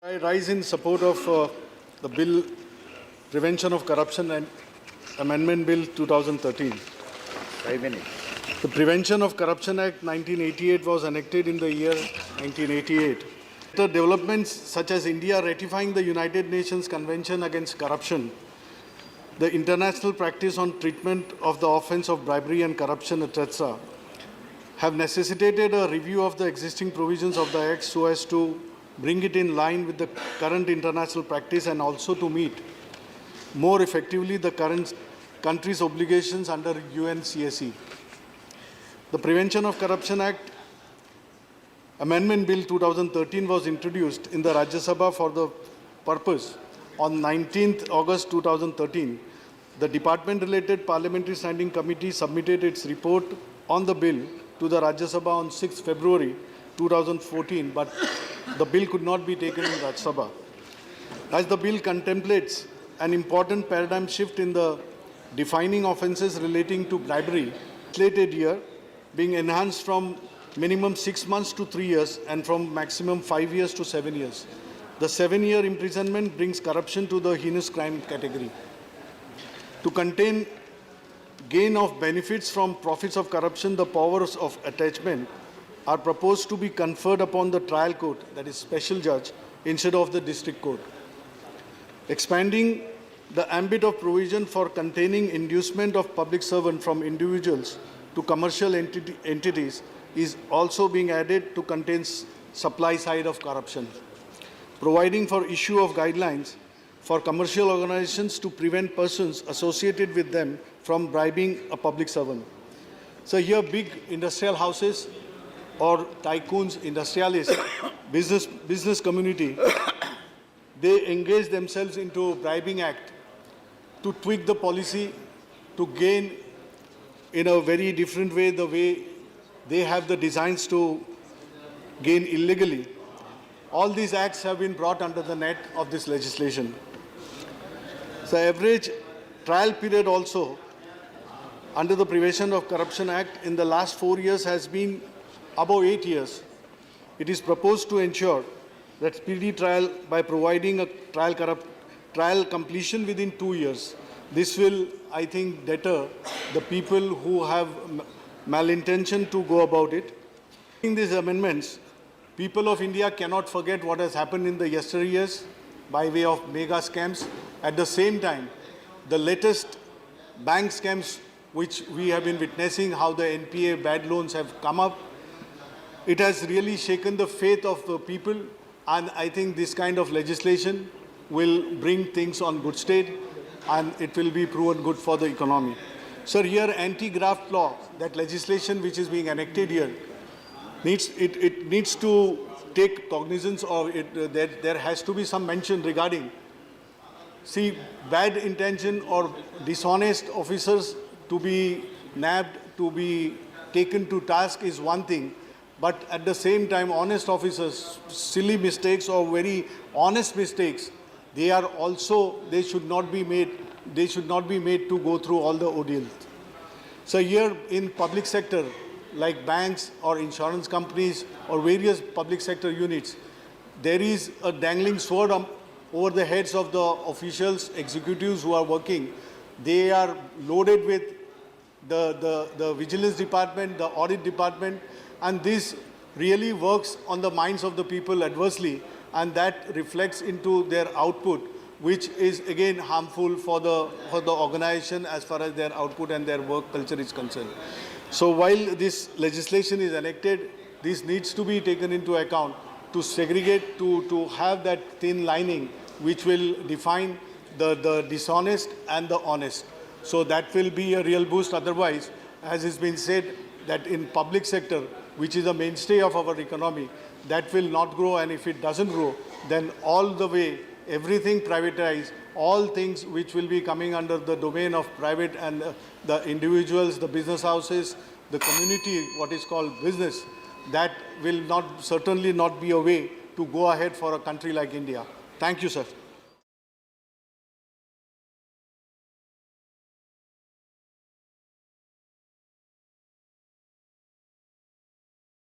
I rise in support of the bill Prevention of Corruption and Amendment Bill 2013. 5 minutes. The Prevention of Corruption Act 1988 was enacted in the year 1988. The developments such as India ratifying the United Nations Convention Against Corruption, the international practice on treatment of the offense of bribery and corruption, etc., have necessitated a review of the existing provisions of the Act so as to bring it in line with the current international practice and also to meet more effectively the current country's obligations under UNCSE. The Prevention of Corruption Act Amendment Bill 2013 was introduced in the Rajya Sabha for the purpose. On 19th August 2013, the department-related Parliamentary Standing Committee submitted its report on the bill to the Rajya Sabha on 6th February 2014, but the bill could not be taken in Rajya Sabha. As the bill contemplates an important paradigm shift in the defining offences relating to bribery, slated year being enhanced from minimum 6 months to 3 years and from maximum 5 years to 7 years. The 7-year imprisonment brings corruption to the heinous crime category. To contain gain of benefits from profits of corruption, the powers of attachment are proposed to be conferred upon the trial court, that is special judge, instead of the district court. Expanding the ambit of provision for containing inducement of public servant from individuals to commercial entities is also being added to contain supply side of corruption. Providing for issue of guidelines for commercial organizations to prevent persons associated with them from bribing a public servant. So here big industrial houses or tycoons, industrialists, business community, they engage themselves into bribing act to tweak the policy to gain in a very different way the way they have the designs to gain illegally. All these acts have been brought under the net of this legislation. The average trial period also under the Prevention of Corruption Act in the last 4 years has been above 8 years. It is proposed to ensure that speedy trial by providing a trial completion within 2 years. This will, I think, deter the people who have malintention to go about it. In these amendments, people of India cannot forget what has happened in the yesteryears by way of mega scams. At the same time, the latest bank scams which we have been witnessing, how the NPA bad loans have come up, it has really shaken the faith of the people, and I think this kind of legislation will bring things on good state and it will be proven good for the economy. Sir, here anti-graft law, that legislation which is being enacted here, it needs to take cognizance of it, there has to be some mention regarding, see, bad intention or dishonest officers to be nabbed, to be taken to task is one thing, but at the same time, honest officers, silly mistakes or very honest mistakes, they should not be made to go through all the ordeals. So here in public sector, like banks or insurance companies or various public sector units, there is a dangling sword over the heads of the officials, executives who are working. They are loaded with the vigilance department, the audit department, and this really works on the minds of the people adversely, and that reflects into their output, which is again harmful for the organization as far as their output and their work culture is concerned. So while this legislation is enacted, this needs to be taken into account to segregate, to have that thin lining which will define the dishonest and the honest. So that will be a real boost. Otherwise, as has been said, that in public sector, which is a mainstay of our economy, that will not grow, and if it doesn't grow, then all the way, everything privatized, all things which will be coming under the domain of private and the individuals, the business houses, the community, what is called business, that will certainly not be a way to go ahead for a country like India. Thank you, sir.